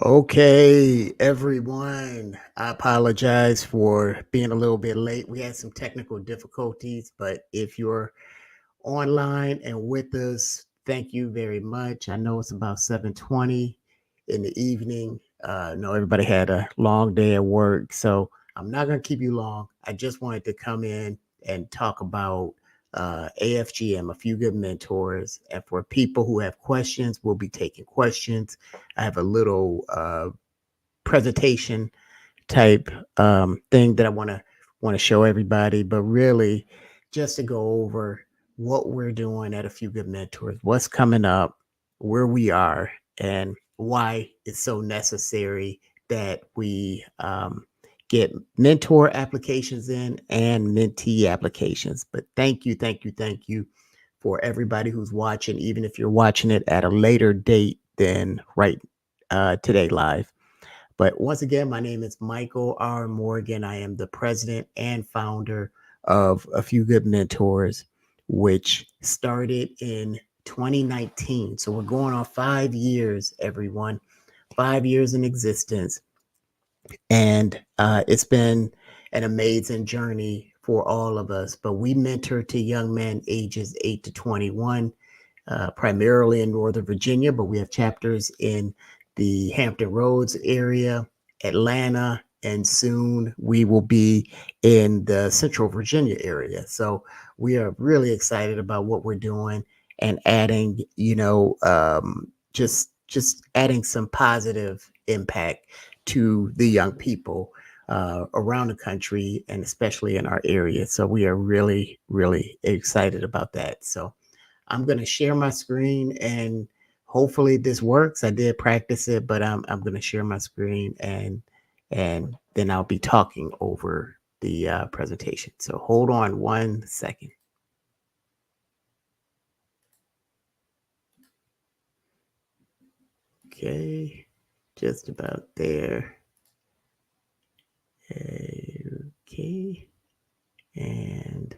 Okay, everyone. I apologize for being a little bit late. We had some technical difficulties, but if you're online and with us, thank you very much. I know it's about 7:20 in the evening. I know everybody had a long day at work, so I'm not going to keep you long. I just wanted to come in and talk about AFGM, a few good mentors. And for people who have questions, we'll be taking questions. I have a little presentation type thing that I want to show everybody, but really just to go over what we're doing at a few good mentors, what's coming up, where we are, and why it's so necessary that we get mentor applications in and mentee applications. But thank you for everybody who's watching, even if you're watching it at a later date than right today live. But once again, my name is Michael R. Morgan. I am the president and founder of A Few Good Mentors, which started in 2019. So we're going on 5 years, everyone, 5 years in existence. And it's been an amazing journey for all of us. But we mentor to young men ages 8 to 21, primarily in Northern Virginia, but we have chapters in the Hampton Roads area, Atlanta, and soon we will be in the Central Virginia area. So we are really excited about what we're doing and adding, just adding some positive impact to the young people around the country and especially in our area. So we are really, really excited about that. So I'm going to share my screen and hopefully this works. I did practice it, but I'm going to share my screen and then I'll be talking over the presentation. So hold on 1 second. Okay, just about there. Okay, and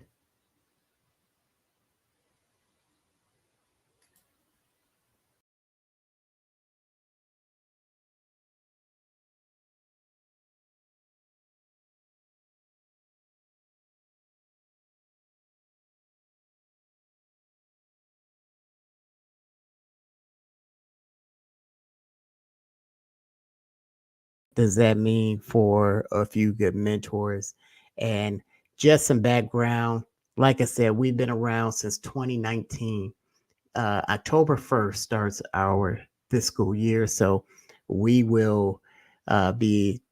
does that mean for a few good mentors? And just some background. Like I said, we've been around since 2019. October 1st starts our fiscal year. So we will be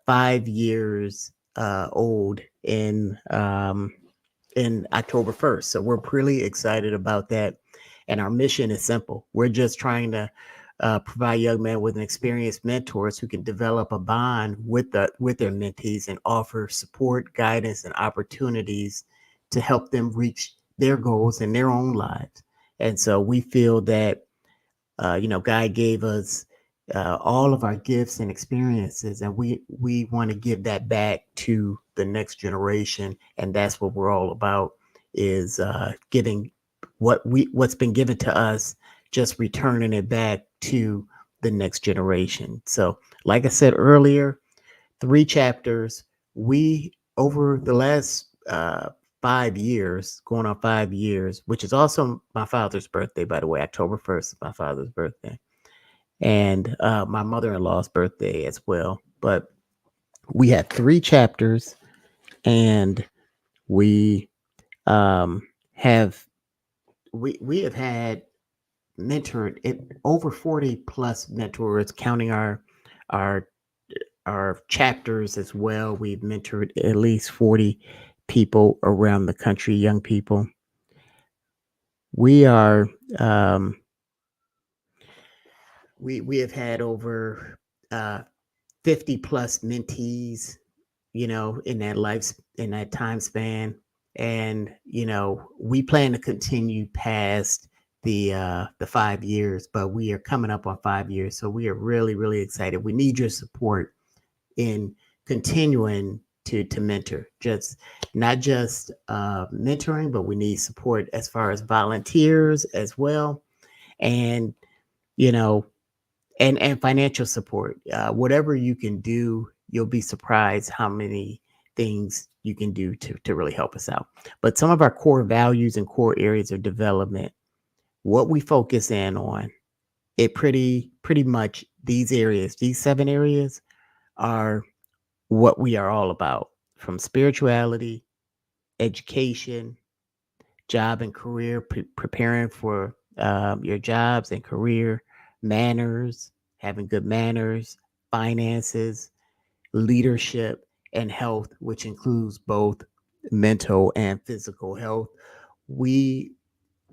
5 years old in October 1st. So we're pretty excited about that. And our mission is simple. We're just trying to provide young men with an experienced mentors who can develop a bond with their mentees and offer support, guidance, and opportunities to help them reach their goals in their own lives. And so we feel that God gave us all of our gifts and experiences, and we want to give that back to the next generation, and that's what we're all about is giving what's been given to us, just returning it back to the next generation. So, like I said earlier, 3 chapters. We over the last 5 years, going on 5 years, which is also my father's birthday, by the way. October 1st is my father's birthday, and my mother-in-law's birthday as well. But we had 3 chapters, and we um, have we have had mentored it over 40 plus mentors, counting our our chapters as well. We've mentored at least 40 people around the country, young people. We are we have had over 50 plus mentees, in that time span, and we plan to continue past the 5 years, but we are coming up on 5 years, so we are really, really excited. We need your support in continuing to mentor, just not just mentoring, but we need support as far as volunteers as well. And you know and financial support. Whatever you can do, you'll be surprised how many things you can do to really help us out. But some of our core values and core areas of development, what we focus in on, it pretty much these areas, these 7 areas are what we are all about, from spirituality, education, job and career, preparing for your jobs and career, manners, having good manners, finances, leadership, and health, which includes both mental and physical health. We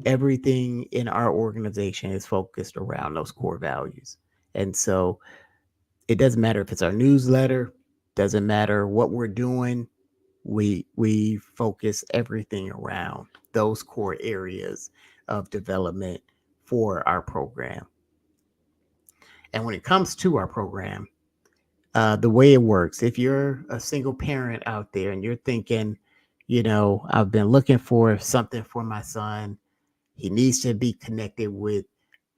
Everything in our organization is focused around those core values. And so it doesn't matter if it's our newsletter, doesn't matter what we're doing, we focus everything around those core areas of development for our program. And when it comes to our program, the way it works, if you're a single parent out there and you're thinking, I've been looking for something for my son, he needs to be connected with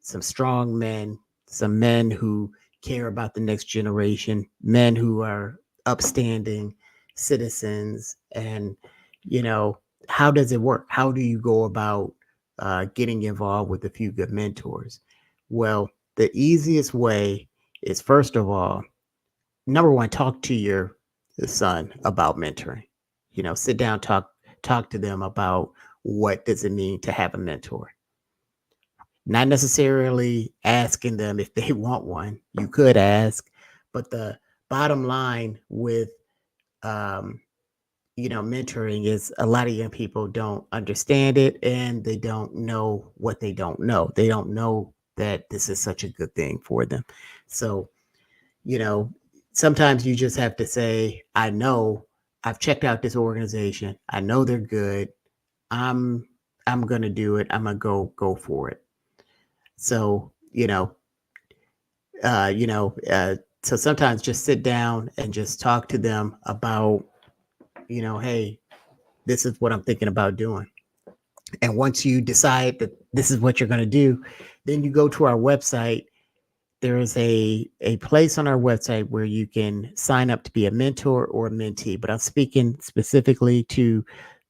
some strong men, some men who care about the next generation, men who are upstanding citizens. And, you know, how does it work? How do you go about getting involved with a few good mentors? Well, the easiest way is, first of all, number one, talk to your son about mentoring. Sit down, talk to them about what does it mean to have a mentor. Not necessarily asking them if they want one. You could ask, but the bottom line with um, mentoring is a lot of young people don't understand it and they don't know what they don't know. They don't know that this is such a good thing for them. So, you know, sometimes you just have to say, I know I've checked out this organization. I know they're good. I'm I'm gonna do it. I'm gonna go for it. So, uh, you know, uh, so sometimes just sit down and just talk to them about, hey, this is what I'm thinking about doing. And once you decide that this is what you're going to do, then you go to our website. There is a place on our website where you can sign up to be a mentor or a mentee. But I'm speaking specifically to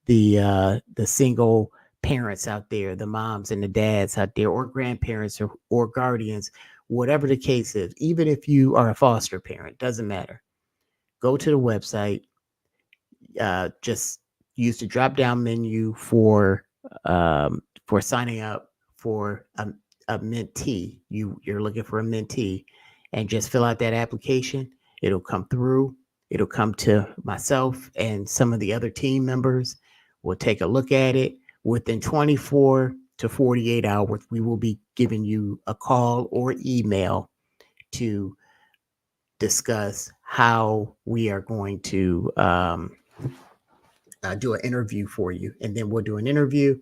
the single parents out there, the moms and the dads out there, or grandparents or guardians, whatever the case is. Even if you are a foster parent, doesn't matter. Go to the website, just use the drop down menu for signing up for a mentee. You're looking for a mentee, and just fill out that application. It'll come through. It'll come to myself and some of the other team members. We'll take a look at it. Within 24 to 48 hours, we will be giving you a call or email to discuss how we are going to do an interview for you. And then we'll do an interview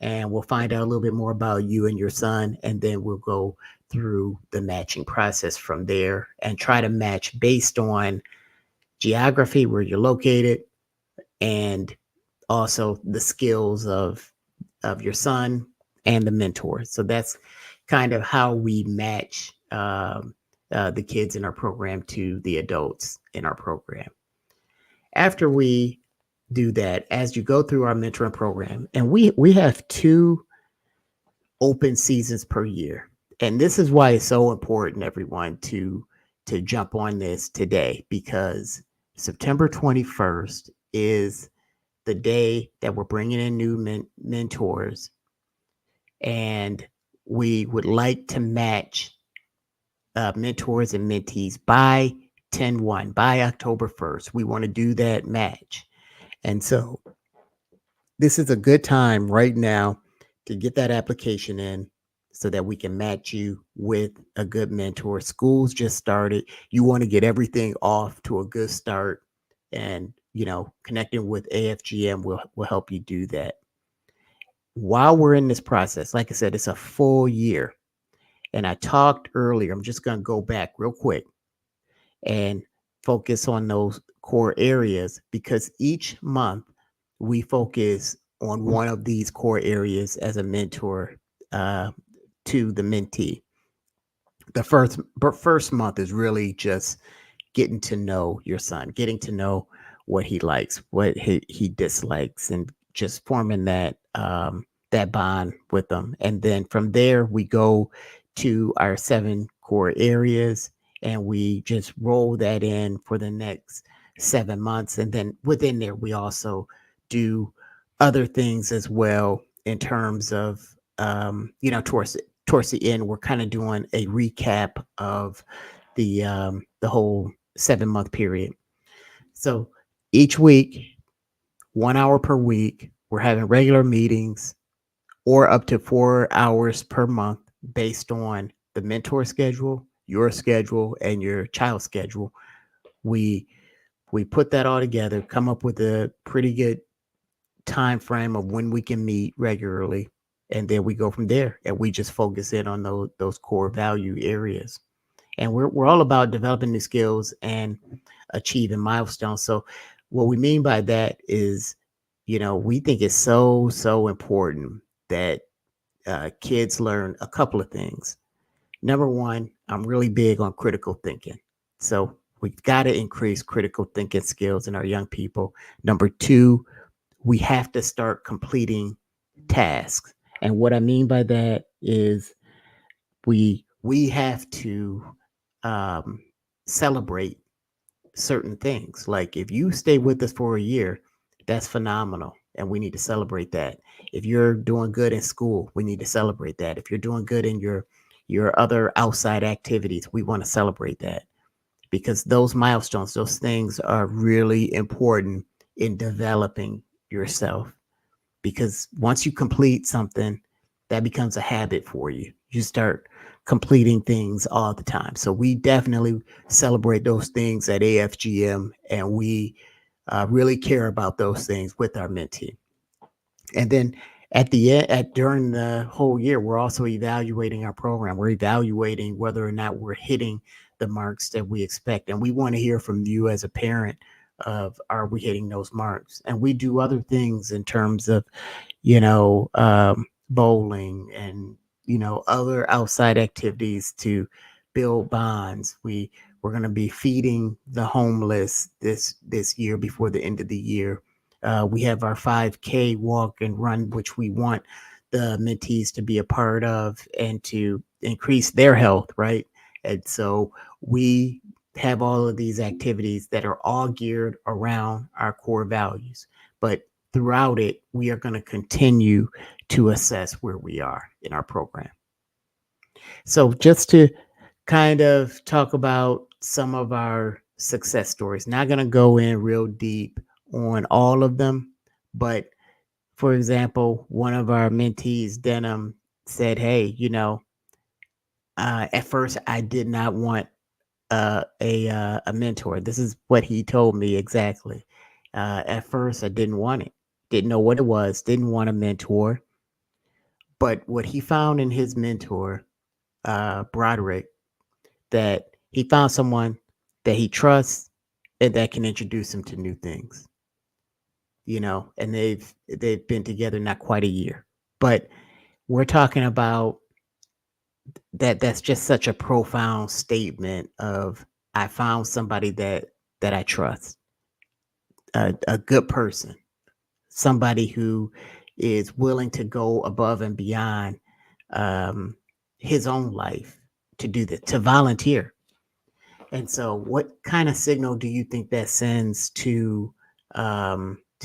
and we'll find out a little bit more about you and your son. And then we'll go through the matching process from there and try to match based on geography, where you're located, and also the skills of your son and the mentor. So that's kind of how we match the kids in our program to the adults in our program. After we do that, as you go through our mentoring program, and we have 2 open seasons per year, and this is why it's so important, everyone, to jump on this today, because September 21st is the day that we're bringing in new mentors, and we would like to match mentors and mentees by 10/1, by October 1st. We want to do that match. And so this is a good time right now to get that application in so that we can match you with a good mentor. School's just started. You want to get everything off to a good start, and connecting with AFGM will help you do that. While we're in this process, like I said, it's a full year. And I talked earlier, I'm just going to go back real quick and focus on those core areas, because each month we focus on one of these core areas as a mentor uh, to the mentee. The first month is really just getting to know your son, getting to know what he likes, what he dislikes, and just forming that bond with them. And then from there, we go to our 7 core areas, and we just roll that in for the next 7 months. And then within there, we also do other things as well in terms of towards the end, we're kind of doing a recap of the whole 7 month period. So each week, 1 hour per week, we're having regular meetings or up to 4 hours per month based on the mentor schedule, your schedule, and your child's schedule. We we put that all together, come up with a pretty good time frame of when we can meet regularly, and then we go from there. And we just focus in on those core value areas. And we're all about developing new skills and achieving milestones. So what we mean by that is, we think it's so important that kids learn a couple of things. Number one, I'm really big on critical thinking. So we've got to increase critical thinking skills in our young people. Number two, we have to start completing tasks. And what I mean by that is we have to um, celebrate certain things. Like if you stay with us for a year, that's phenomenal, and we need to celebrate that. If you're doing good in school, we need to celebrate that. If you're doing good in your other outside activities, we want to celebrate that, because those milestones, those things are really important in developing yourself. Because once you complete something, that becomes a habit for you. You start completing things all the time. So we definitely celebrate those things at AFGM, and we really care about those things with our mentee. And then at the end, during the whole year, we're also evaluating our program. We're evaluating whether or not we're hitting the marks that we expect, and we want to hear from you as a parent of, are we hitting those marks? And we do other things in terms of bowling and other outside activities to build bonds. We're going to be feeding the homeless this year before the end of the year. We have our 5K walk and run, which we want the mentees to be a part of and to increase their health, right? And so we have all of these activities that are all geared around our core values. But throughout it, we are going to continue to assess where we are in our program. So, just to kind of talk about some of our success stories, not going to go in real deep on all of them, but for example, one of our mentees, Denham, said, "Hey, at first I did not want a mentor." This is what he told me exactly. At first, I didn't want it, didn't know what it was, didn't want a mentor. But what he found in his mentor, Broderick, that he found someone that he trusts and that can introduce him to new things. And they've been together not quite a year, but we're talking about that. That's just such a profound statement of, I found somebody that I trust, a good person, somebody who is willing to go above and beyond um, his own life to do that, to volunteer. And so, what kind of signal do you think that sends to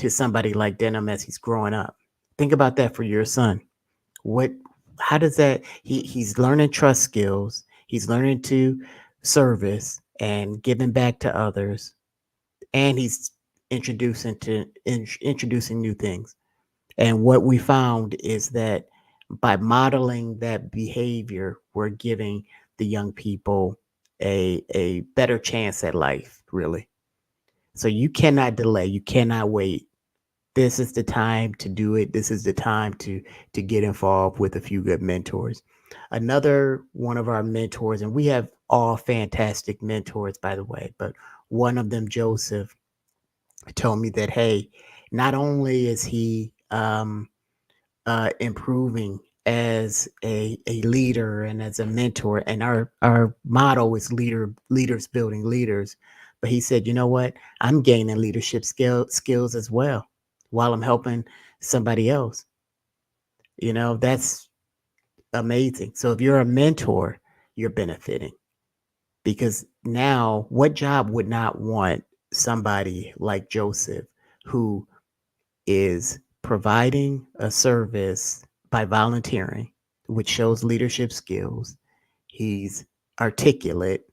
somebody like Denham as he's growing up? Think about that for your son. What, how does that? He's learning trust skills. He's learning to service and giving back to others, and he's introducing new things. And what we found is that by modeling that behavior, we're giving the young people a better chance at life, really. So you cannot delay, you cannot wait. This is the time to do it. This is the time to get involved with a few good mentors. Another one of our mentors, and we have all fantastic mentors, by the way, but one of them, Joseph, told me that, hey, not only is he improving as a leader and as a mentor, and our motto is leaders building leaders. But he said, you know what? I'm gaining leadership skills as well while I'm helping somebody else. That's amazing. So if you're a mentor, you're benefiting, because now what job would not want somebody like Joseph, who is providing a service by volunteering, which shows leadership skills. He's articulate.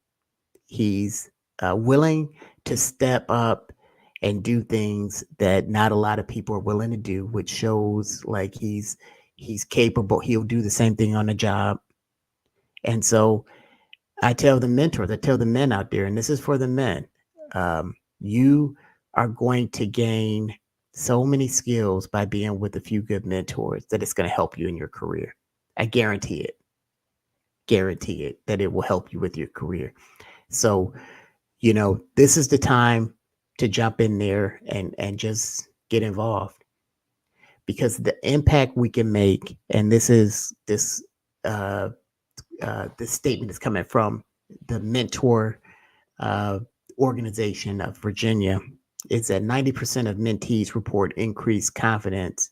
He's willing to step up and do things that not a lot of people are willing to do, which shows like he's capable. He'll do the same thing on the job. And so I tell the mentors, I tell the men out there, and this is for the men, you are going to gain so many skills by being with a few good mentors that it's going to help you in your career. I guarantee it. Guarantee it that it will help you with your career. So, this is the time to jump in there and just get involved, because the impact we can make, and uh, this statement is coming from the mentor uh, organization of Virginia, is that 90% of mentees report increased confidence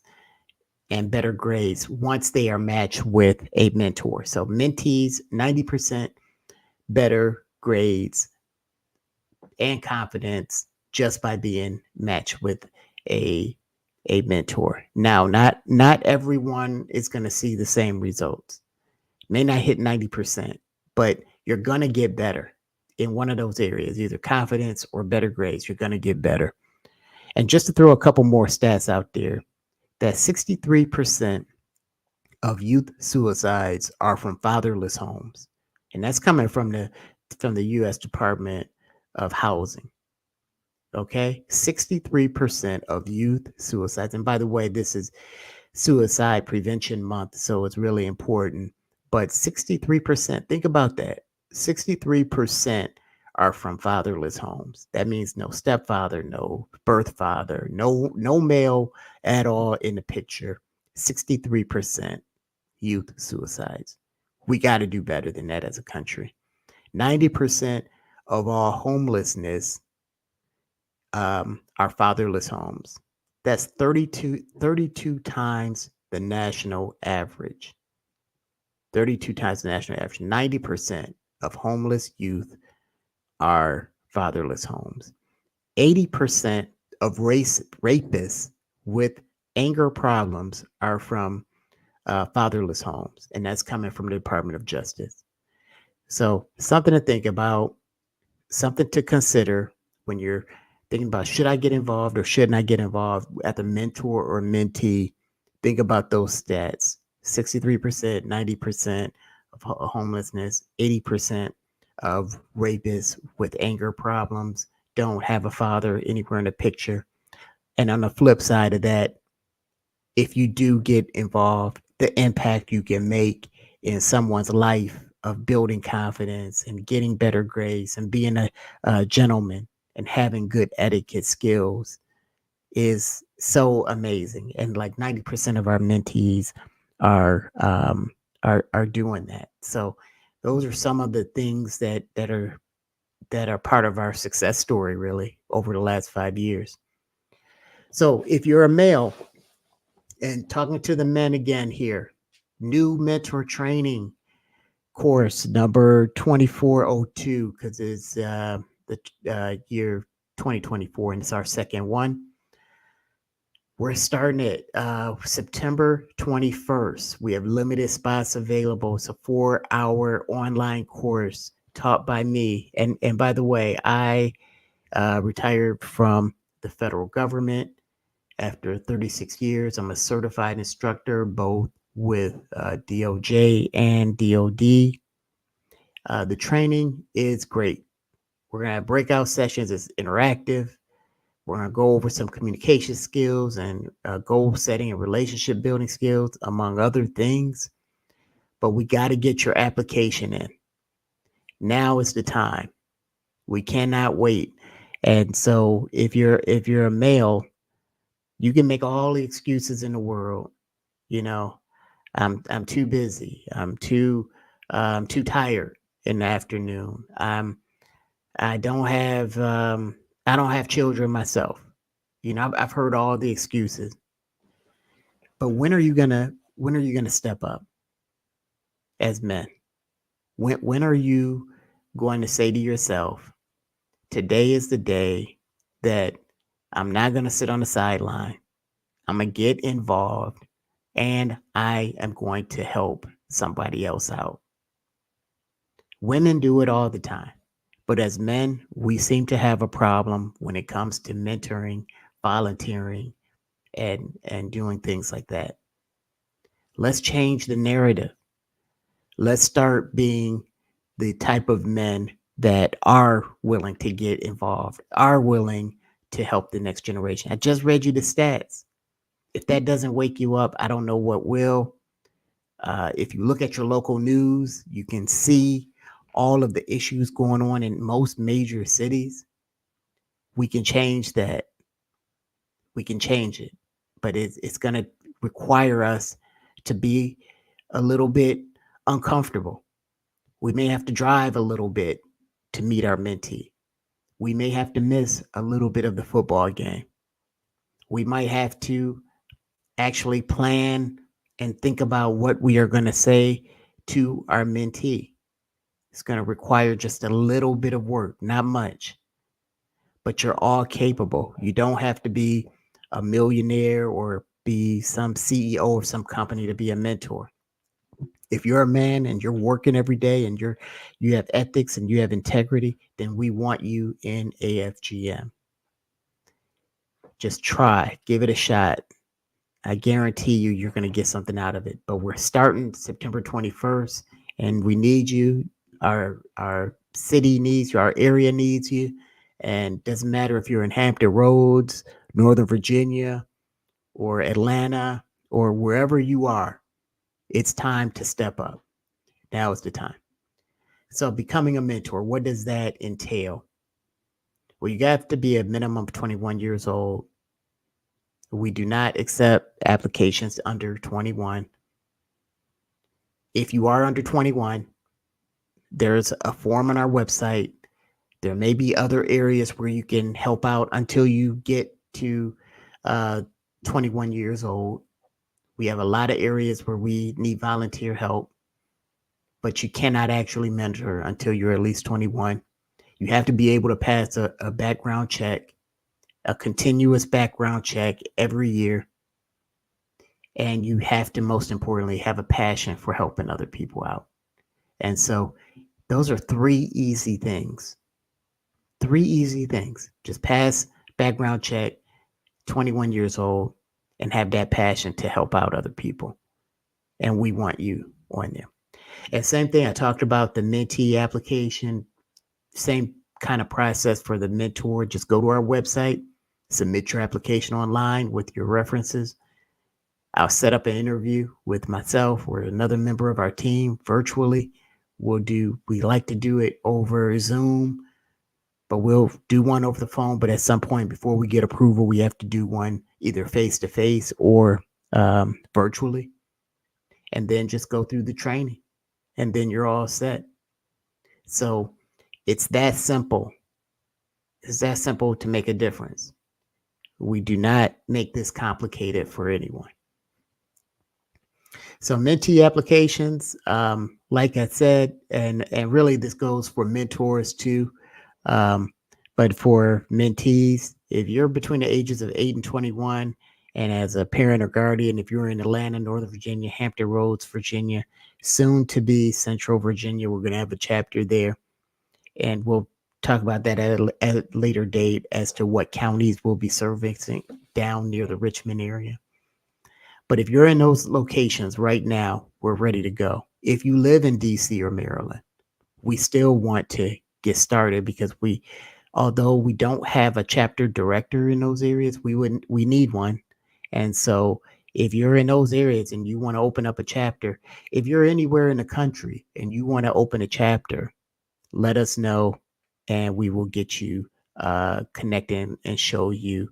and better grades once they are matched with a mentor. So mentees, 90% better grades and confidence just by being matched with a a mentor. Now, not everyone is going to see the same results. May not hit 90%, but you're going to get better in one of those areas, either confidence or better grades. You're going to get better. And just to throw a couple more stats out there, that 63% of youth suicides are from fatherless homes. And that's coming from the US Department of Housing. Okay? 63% of youth suicides. And by the way, this is Suicide Prevention Month, so it's really important. But 63%, think about that. 63% are from fatherless homes. That means no stepfather, no birth father, no male at all in the picture. 63% youth suicides. We got to do better than that as a country. 90% of all homelessness are fatherless homes. That's 32 times the national average. 32 times the national average. 90% of homeless youth are fatherless homes. 80% of rapists with anger problems are from fatherless homes, and that's coming from the Department of Justice. So, something to think about, something to consider when you're thinking about, should I get involved or shouldn't I get involved at the mentor or mentee. Think about those stats: 63%, 90% of homelessness, 80% of rapists with anger problems don't have a father anywhere in the picture. And on the flip side of that, if you do get involved, the impact you can make in someone's life of building confidence and getting better grades and being a gentleman and having good etiquette skills is so amazing. And like 90% of our mentees are are doing that. So those are some of the things that are part of our success story really over the last 5 years. So if you're a male, and talking to the men again here, new mentor training course number 2402, because it's the year 2024 and it's our second one. We're starting it September 21st. We have limited spots available. It's a 4-hour online course taught by me. And by the way, I retired from the federal government after 36 years. I'm a certified instructor, both with DOJ and DOD. The training is great. We're going to have breakout sessions. It's interactive. We're going to go over some communication skills and goal setting and relationship building skills, among other things. But we got to get your application in. Now is the time. We cannot wait. And so if you're a male, you can make all the excuses in the world. You know, I'm too busy. I'm too tired in the afternoon. I don't have I don't have children myself. I've heard all the excuses. But when are you gonna step up as men? When are you going to say to yourself, today is the day that I'm not gonna sit on the sideline. I'm gonna get involved and I am going to help somebody else out. Women do it all the time. But as men, we seem to have a problem when it comes to mentoring, volunteering, and doing things like that. Let's change the narrative. Let's start being the type of men that are willing to get involved, are willing to help the next generation. I just read you the stats. If that doesn't wake you up, I don't know what will. If you look at your local news, you can see all of the issues going on in most major cities. We can change that. We can change it, but it's going to require us to be a little bit uncomfortable. We may have to drive a little bit to meet our mentee. We may have to miss a little bit of the football game. We might have to actually plan and think about what we are going to say to our mentee. It's going to require just a little bit of work, not much, but you're all capable. You don't have to be a millionaire or be some CEO of some company to be a mentor. If you're a man and you're working every day and you have ethics and you have integrity, then we want you in AFGM. Just try, give it a shot. I guarantee you're going to get something out of it. But we're starting September 21st, and we need you. Our city needs you. Our area needs you. And doesn't matter if you're in Hampton Roads, Northern Virginia, or Atlanta, or wherever you are. It's time to step up. Now is the time. So, becoming a mentor, what does that entail? Well, you have to be a minimum of 21 years old. We do not accept applications under 21. If you are under 21, there's a form on our website. There may be other areas where you can help out until you get to uh, 21 years old. We have a lot of areas where we need volunteer help, but you cannot actually mentor until you're at least 21. You have to be able to pass a background check, a continuous background check every year. And you have to, most importantly, have a passion for helping other people out. And so those are three easy things. Three easy things. Just pass background check, 21 years old, and have that passion to help out other people. And we want you on there. And same thing, I talked about the mentee application. Same kind of process for the mentor. Just go to our website, submit your application online with your references. I'll set up an interview with myself or another member of our team virtually. We like to do it over Zoom, but we'll do one over the phone. But at some point before we get approval, we have to do one either face to face or virtually, and then just go through the training, and then you're all set. So it's that simple. It's that simple to make a difference. We do not make this complicated for anyone. So mentee applications, like I said, and really this goes for mentors too. Um, but for mentees, if you're between the ages of 8 and 21, and as a parent or guardian, if you're in Atlanta, Northern Virginia, Hampton Roads, Virginia, soon to be Central Virginia, we're going to have a chapter there. And we'll talk about that at a later date as to what counties we'll be servicing down near the Richmond area. But if you're in those locations right now, we're ready to go. If you live in DC or Maryland, we still want to get started because although we don't have a chapter director in those areas, we need one. And so if you're in those areas and you want to open up a chapter, if you're anywhere in the country and you want to open a chapter, let us know and we will get you connected and show you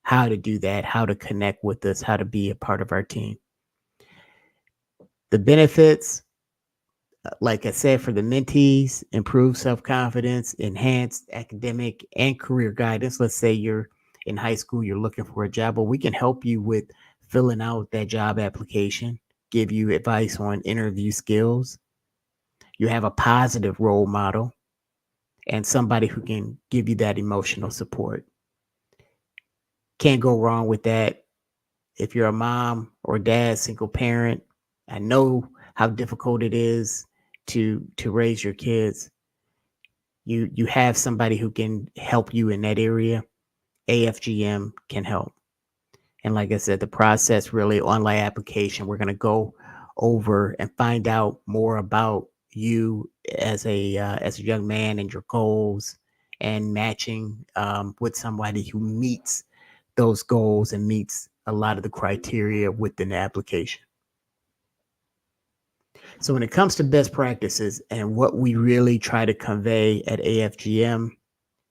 how to do that, how to connect with us, how to be a part of our team. The benefits, like I said, for the mentees, improve self confidence, enhanced academic and career guidance. Let's say you're in high school, you're looking for a job, but we can help you with filling out that job application, give you advice on interview skills. You have a positive role model and somebody who can give you that emotional support. Can't go wrong with that. If you're a mom or dad, single parent, I know how difficult it is to raise your kids. You have somebody who can help you in that area. AFGM can help. And like I said, the process really online application, we're going to go over and find out more about you as a young man and your goals and matching with somebody who meets those goals and meets a lot of the criteria within the application. So when it comes to best practices and what we really try to convey at AFGM,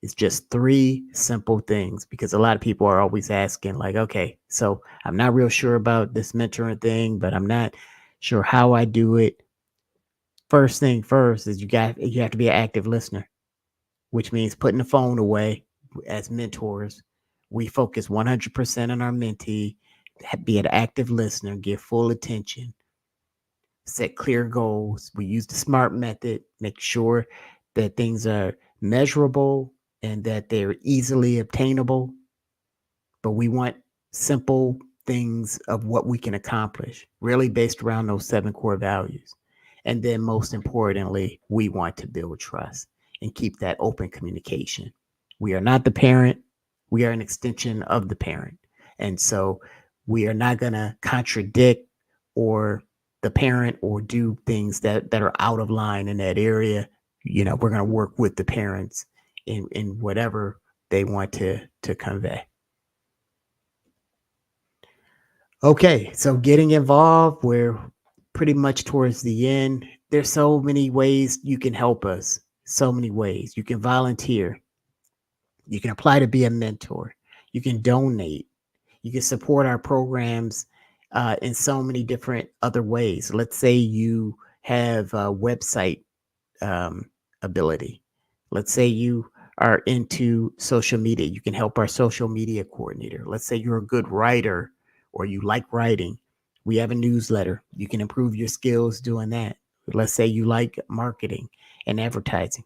it's just three simple things because a lot of people are always asking, like, okay, so I'm not real sure about this mentoring thing, but I'm not sure how I do it. First thing first is you have to be an active listener, which means putting the phone away. As mentors, we focus 100% on our mentee, be an active listener, give full attention, set clear goals. We use the SMART method, make sure that things are measurable and that they're easily obtainable. But we want simple things of what we can accomplish, really based around those seven core values. And then, most importantly, we want to build trust and keep that open communication. We are not the parent, we are an extension of the parent. And so we are not going to contradict or the parent or do things that are out of line in that area. We're going to work with the parents in whatever they want to convey. Okay, so getting involved, we're pretty much towards the end. There's so many ways you can help us. So many ways. You can volunteer. You can apply to be a mentor. You can donate. You can support our programs in so many different other ways. Let's say you have a website um, ability. Let's say you are into social media. You can help our social media coordinator. Let's say you're a good writer or you like writing. We have a newsletter. You can improve your skills doing that. Let's say you like marketing and advertising.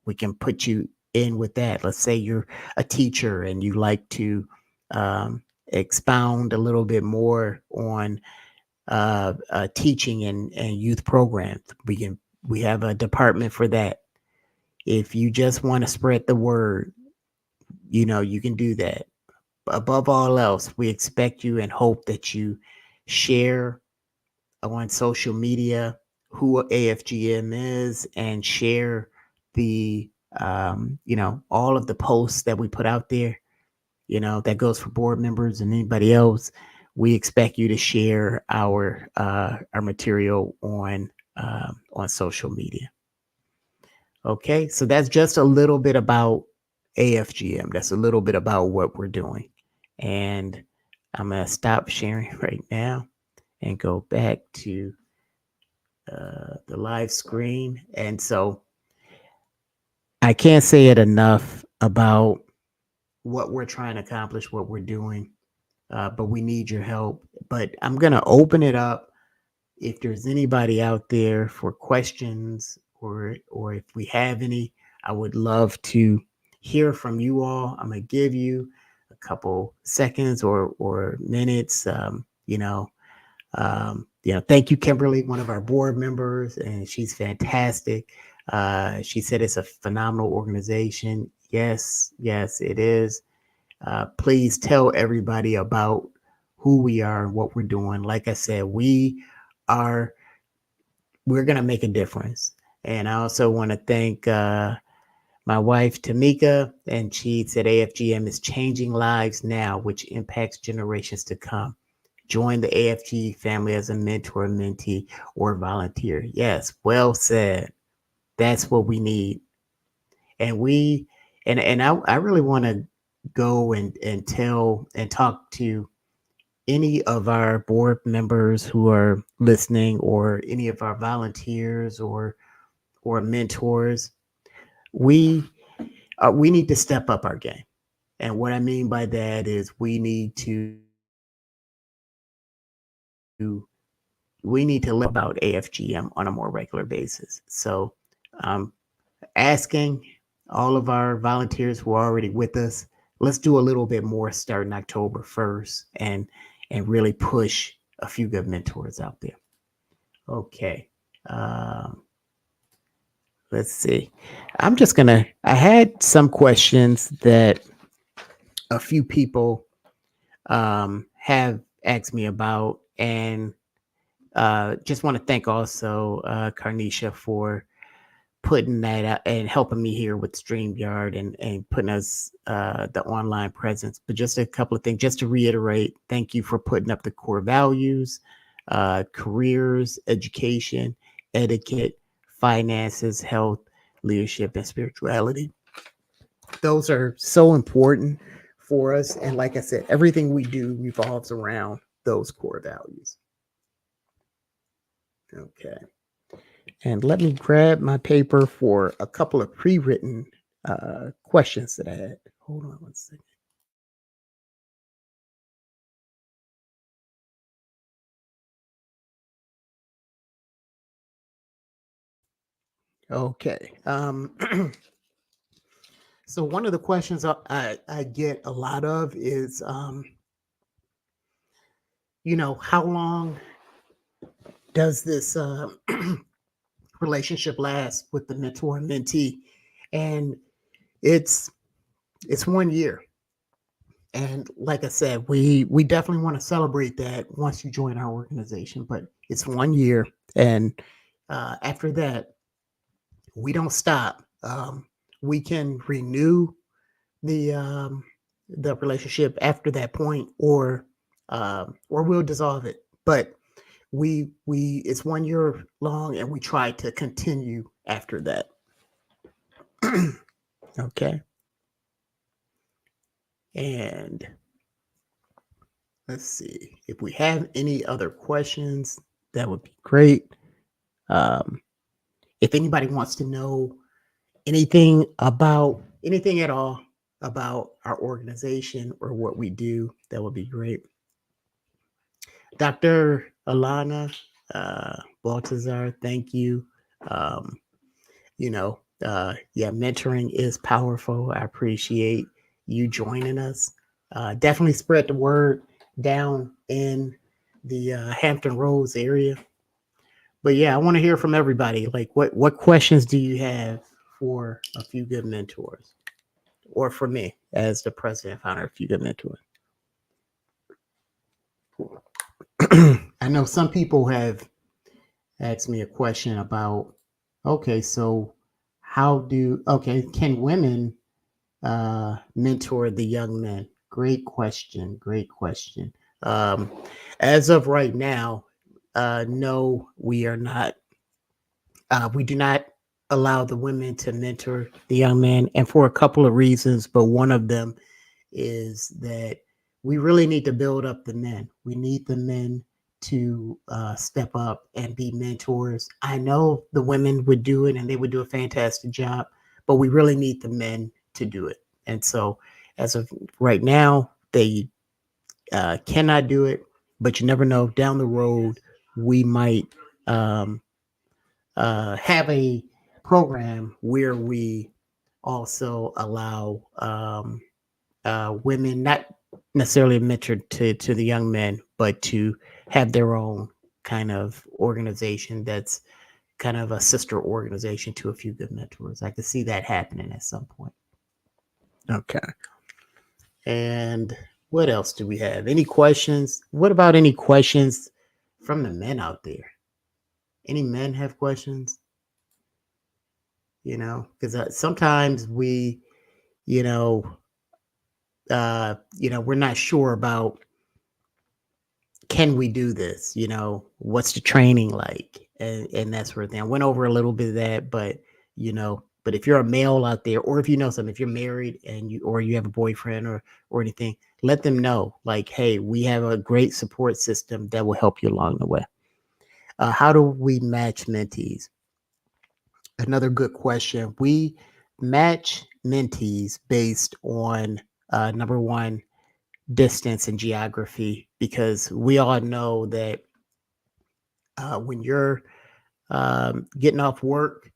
We can put you in with that. Let's say you're a teacher and you like to expound a little bit more on teaching and youth programs. We have a department for that. If you just want to spread the word, you can do that. Above all else, we expect you and hope that you share on social media who AFGM is and share the all of the posts that we put out there. That goes for board members and anybody else. We expect you to share our material on social media. Okay, so that's just a little bit about AFGM. That's a little bit about what we're doing. And I'm going to stop sharing right now and go back to the live screen. And so I can't say it enough about what we're trying to accomplish, what we're doing, but we need your help. But I'm going to open it up if there's anybody out there for questions or if we have any. I would love to hear from you all. I'm going to give you a couple seconds or minutes. Thank you, Kimberly, one of our board members, and she's fantastic. She said it's a phenomenal organization. Yes, it is. Please tell everybody about who we are and what we're doing. Like I said, we're going to make a difference. And I also want to thank my wife, Tamika, and she said AFGM is changing lives now, which impacts generations to come. Join the AFG family as a mentor, mentee, or volunteer. Yes, well said. That's what we need. And I really want to go and tell and talk to any of our board members who are listening, or any of our volunteers or mentors, we we need to step up our game. And what I mean by that is we need to learn about AFGM on a more regular basis. So um, asking all of our volunteers who are already with us, let's do a little bit more starting October 1st and really push a few good mentors out there. Okay. Um, let's see. I had some questions that a few people have asked me about, and just want to thank also Carnisha for putting that out and helping me here with StreamYard and putting us the online presence. But just a couple of things, just to reiterate, thank you for putting up the core values, careers, education, etiquette, finances, health, leadership, and spirituality. Those are so important for us. And like I said, everything we do revolves around those core values. Okay. And let me grab my paper for a couple of pre-written questions that I had. Hold on one second. Okay. So one of the questions I get a lot of is, how long does this relationship last with the mentor and mentee? And it's it's 1 year. And like I said, we definitely want to celebrate that once you join our organization. But it's 1 year, and after that, we don't stop. We can renew the um, the relationship after that point, or we'll dissolve it. But we it's 1 year long, and we try to continue after that. Okay, and let's see if we have any other questions. That would be great. Um, if anybody wants to know anything at all about our organization or what we do, that would be great. Dr. Alana Baltazar, thank you. Um, yeah, mentoring is powerful. I appreciate you joining us. Definitely spread the word down in the Hampton Roads area. But yeah, I want to hear from everybody. Like, what questions do you have for a few good mentors, or for me as the president and founder of a few good mentors? I know some people have asked me a question about, okay, so can women mentor the young men? Great question. Great question. Um, as of right now, no, we are not. We do not allow the women to mentor the young men, and for a couple of reasons. But one of them is that we really need to build up the men. We need the men to step up and be mentors. I know the women would do it, and they would do a fantastic job, but we really need the men to do it. And so, as of right now, they cannot do it, but you never know. Down the road, we might um, have a program where we also allow women, not necessarily mentored to the young men, but to have their own kind of organization that's kind of a sister organization to a few good mentors. I could see that happening at some point. Okay. And what else do we have? Any questions? What about any questions from the men out there? Any men have questions? Because sometimes you know, we're not sure about, can we do this? What's the training like, and that sort of thing. I went over a little bit of that, but But if you're a male out there, or if you know something, if you're married and you have a boyfriend or anything, let them know, like, hey, we have a great support system that will help you along the way. How do we match mentees? Another good question. We match mentees based on number one, distance and geography, because we all know that when you're getting off work,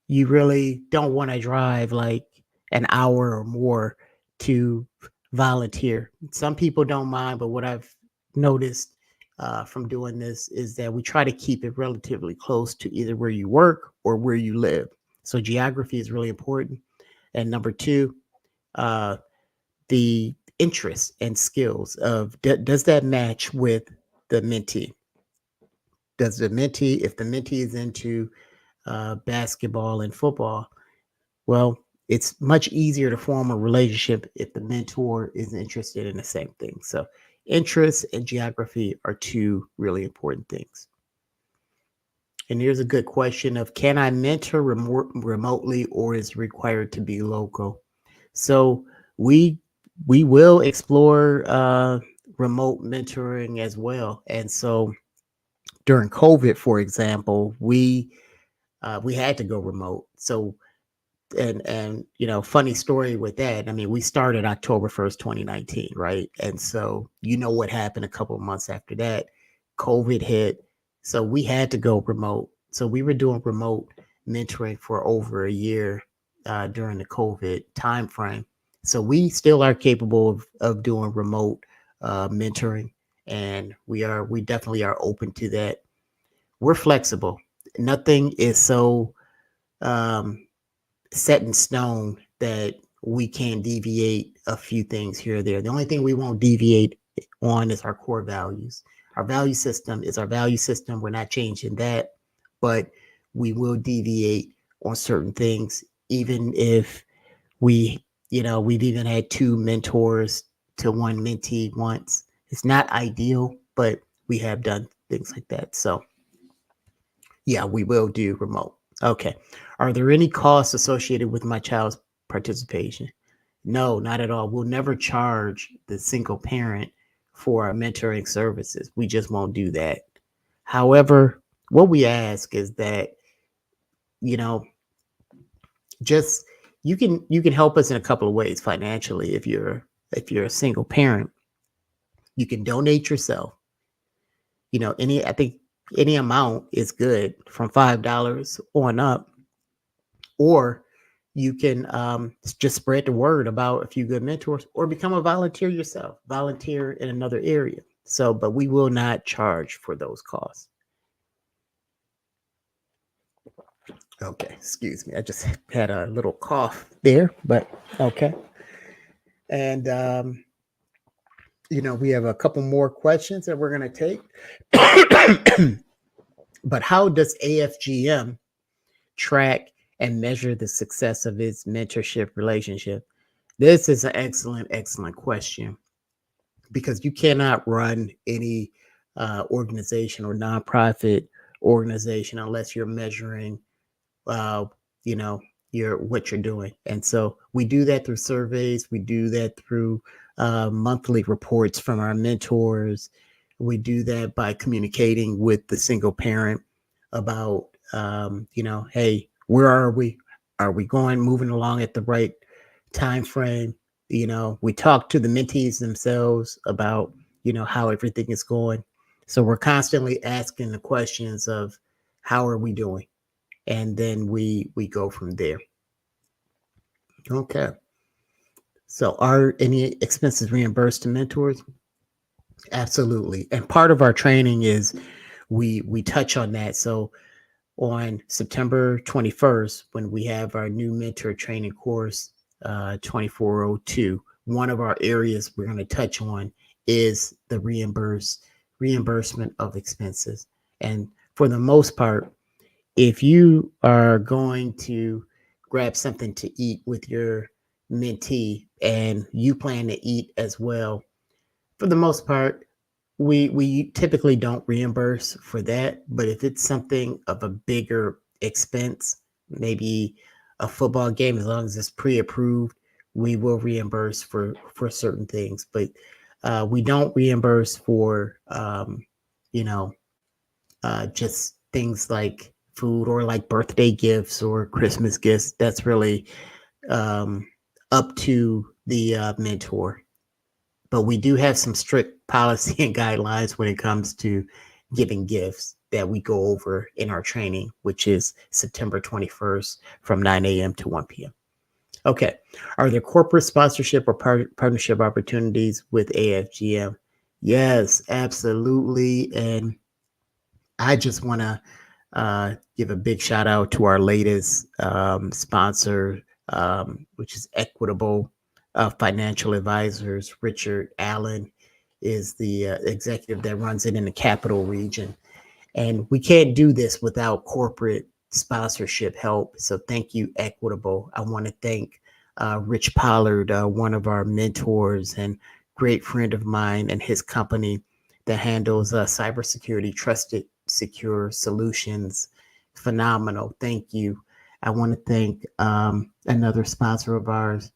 you really don't want to drive like an hour or more to volunteer. Some people don't mind, but what I've noticed from doing this is that we try to keep it relatively close to either where you work or where you live. So geography is really important. And number two, uh, the interests and skills of does that match with the mentee? Does the mentee, if the mentee is into basketball and football, well, it's much easier to form a relationship if the mentor is interested in the same thing. So, interest and geography are two really important things. And here's a good question of, can I mentor remotely, or is required to be local? So we we will explore remote mentoring as well. And so during COVID, for example, we had to go remote. So funny story with that. I mean, we started October 1st, 2019, right? And so what happened a couple of months after that? COVID hit. So we had to go remote. So we were doing remote mentoring for over a year during the COVID timeframe. So we still are capable of doing remote mentoring, and we definitely are open to that. We're flexible. Nothing is so um, set in stone that we can deviate a few things here or there. The only thing we won't deviate on is our core values. Our value system is our value system. We're not changing that, but we will deviate on certain things, even if we've even had two mentors to one mentee once. It's not ideal, but we have done things like that. So yeah, we will do remote. Okay. Are there any costs associated with my child's participation? No, not at all. We'll never charge the single parent for our mentoring services. We just won't do that. However, what we ask is that, you know, just you can help us in a couple of ways financially. If you're a single parent, you can donate yourself. I think any amount is good from $5 on up, or you can just spread the word about a few good mentors, or become a volunteer yourself, volunteer in another area. So, but we will not charge for those costs. Okay, excuse me. I just had a little cough there, but okay. And, we have a couple more questions that we're going to take. But how does AFGM track and measure the success of its mentorship relationship? This is an excellent, excellent question, because you cannot run any organization or nonprofit organization unless you're measuring, uh, you know, what you're doing. And so we do that through surveys. We do that through monthly reports from our mentors. We do that by communicating with the single parent about, hey, where are we? Are we moving along at the right time frame? We talk to the mentees themselves about, how everything is going. So we're constantly asking the questions of, how are we doing? And then we go from there. Okay. So are any expenses reimbursed to mentors? Absolutely. And part of our training is we touch on that. So on September 21st, when we have our new mentor training course, 2402, one of our areas we're going to touch on is the reimbursement of expenses. And for the most part, if you are going to grab something to eat with your mentee and you plan to eat as well, for the most part, we typically don't reimburse for that. But if it's something of a bigger expense, maybe a football game, as long as it's pre-approved, we will reimburse for certain things, but we don't reimburse for you know just things like food or like birthday gifts or Christmas gifts. That's really um, up to the mentor. But we do have some strict policy and guidelines when it comes to giving gifts that we go over in our training, which is September 21st from 9 a.m. to 1 p.m. Okay. Are there corporate sponsorship or partnership opportunities with AFGM? Yes, absolutely. And I just want to give a big shout out to our latest sponsor, which is Equitable Financial Advisors. Richard Allen is the executive that runs it in the capital region. And we can't do this without corporate sponsorship help. So thank you, Equitable. I want to thank Rich Pollard, one of our mentors and great friend of mine, and his company that handles cybersecurity, trusted, secure solutions. Phenomenal. Thank you. I want to thank another sponsor of ours.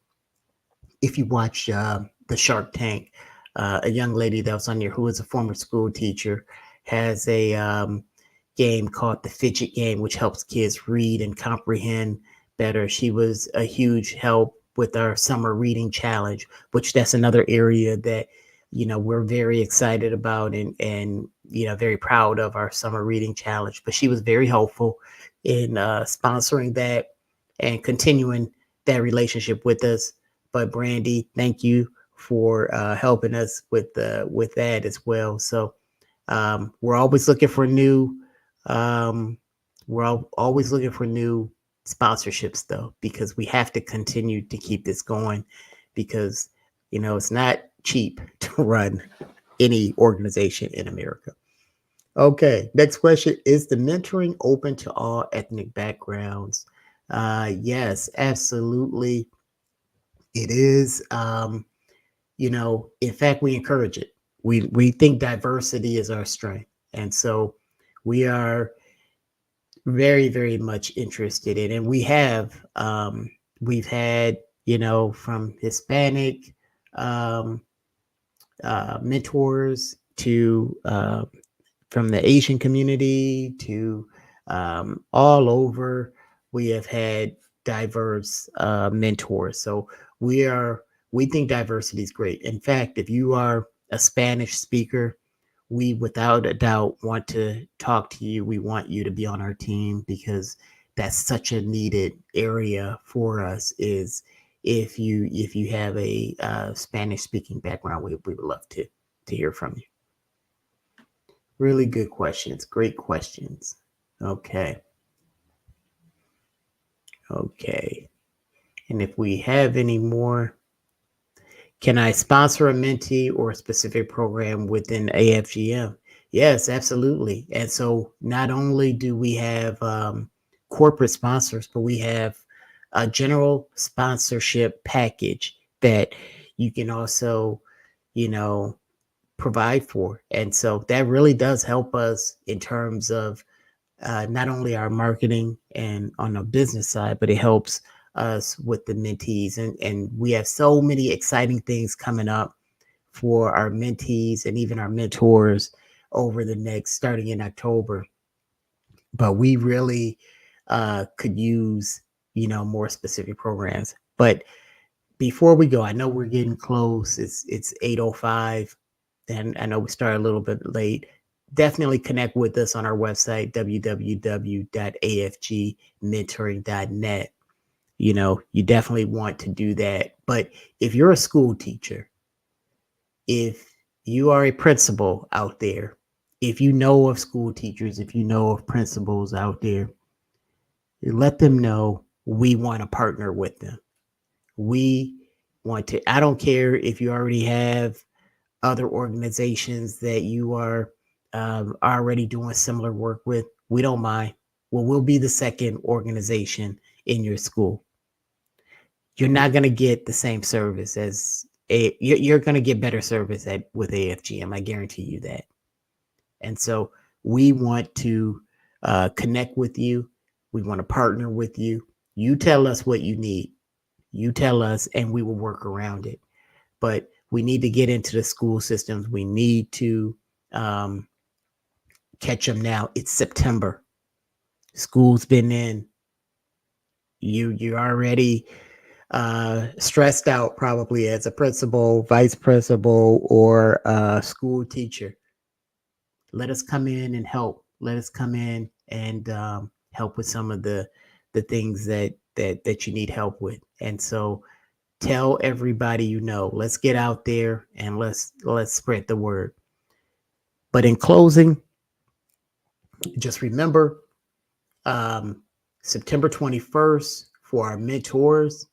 If you watch the Shark Tank, a young lady that was on there who is a former school teacher has a game called the Fidget Game, which helps kids read and comprehend better. She was a huge help with our summer reading challenge, which that's another area that we're very excited about and very proud of our summer reading challenge. But she was very helpful in sponsoring that and continuing that relationship with us. But Brandy, thank you for helping us with that as well. So we're always looking for new always looking for new sponsorships though, because we have to continue to keep this going, because it's not cheap to run any organization in America. Okay, next question. Is the mentoring open to all ethnic backgrounds? Yes, absolutely it is. In fact, we encourage it. We think diversity is our strength, and so we are very, very much interested in, and we've had from Hispanic um, mentors to from the Asian community to all over. We have had diverse mentors. So we think diversity is great. In fact, if you are a Spanish speaker, we without a doubt want to talk to you. We want you to be on our team, because that's such a needed area for us. Is if you have a Spanish speaking background, we would love to hear from you. Really good questions. Great questions. Okay. Okay. And if we have any more, can I sponsor a mentee or a specific program within AFGM? Yes, absolutely. And so not only do we have corporate sponsors, but we have a general sponsorship package that you can also, you know, provide for. And so that really does help us in terms of not only our marketing and on the business side, but it helps us with the mentees. And we have so many exciting things coming up for our mentees and even our mentors over the next, starting in October. But we really could use, more specific programs. But before we go, I know we're getting close. It's 8:05, and I know we started a little bit late. Definitely connect with us on our website, www.afgmentoring.net. You definitely want to do that. But if you're a school teacher, if you are a principal out there, if you know of school teachers, if you know of principals out there, let them know we want to partner with them. We want to, I don't care if you already have other organizations that you are already doing similar work with. We don't mind. Well, we'll be the second organization in your school. You're not going to get the same service as you're going to get better service with AFGM. I guarantee you that. And so we want to connect with you. We want to partner with you. You tell us what you need. You tell us, and we will work around it. But we need to get into the school systems. We need to um, catch them now. It's September. School's been in. You're already stressed out, probably as a principal, vice principal, or a school teacher. Let us come in and help. Let us come in and help with some of the things that you need help with. And so tell everybody you know. Let's get out there and let's spread the word. But in closing, just remember September 21st for our mentors.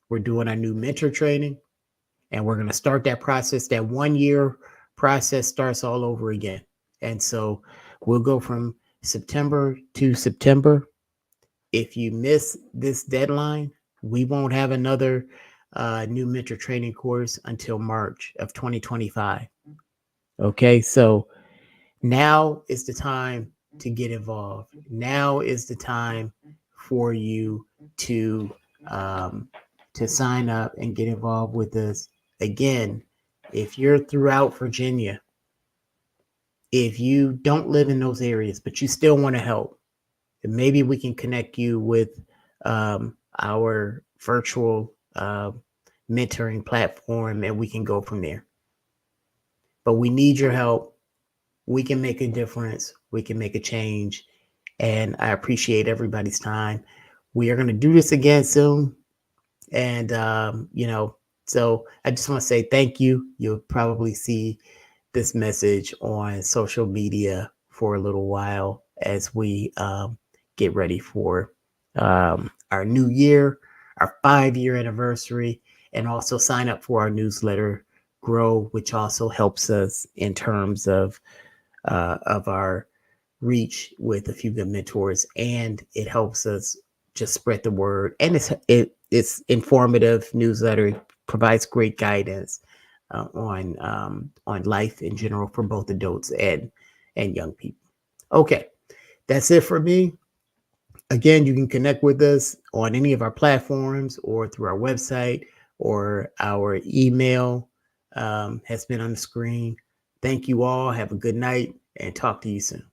We're doing our new mentor training, and we're going to start that process. That 1 year process starts all over again. And so we'll go from September to September. If you miss this deadline, we won't have another new mentor training course until March of 2025. Okay, so now is the time to get involved. Now is the time for you um, to sign up and get involved with us. Again, if you're throughout Virginia, if you don't live in those areas, but you still want to help, maybe we can connect you with our virtual mentoring platform and we can go from there. But we need your help. We can make a difference. We can make a change. And I appreciate everybody's time. We are going to do this again soon. And, so I just want to say thank you. You'll probably see this message on social media for a little while as we get ready for our new year, our 5 year anniversary, and also sign up for our newsletter, Grow, which also helps us in terms of our reach with a few good mentors, and it helps us just spread the word. And it's informative newsletter. It provides great guidance on life in general for both adults and young people. Okay, that's it for me. Again, you can connect with us on any of our platforms or through our website, or our email has been on the screen. Thank you all. Have a good night and talk to you soon.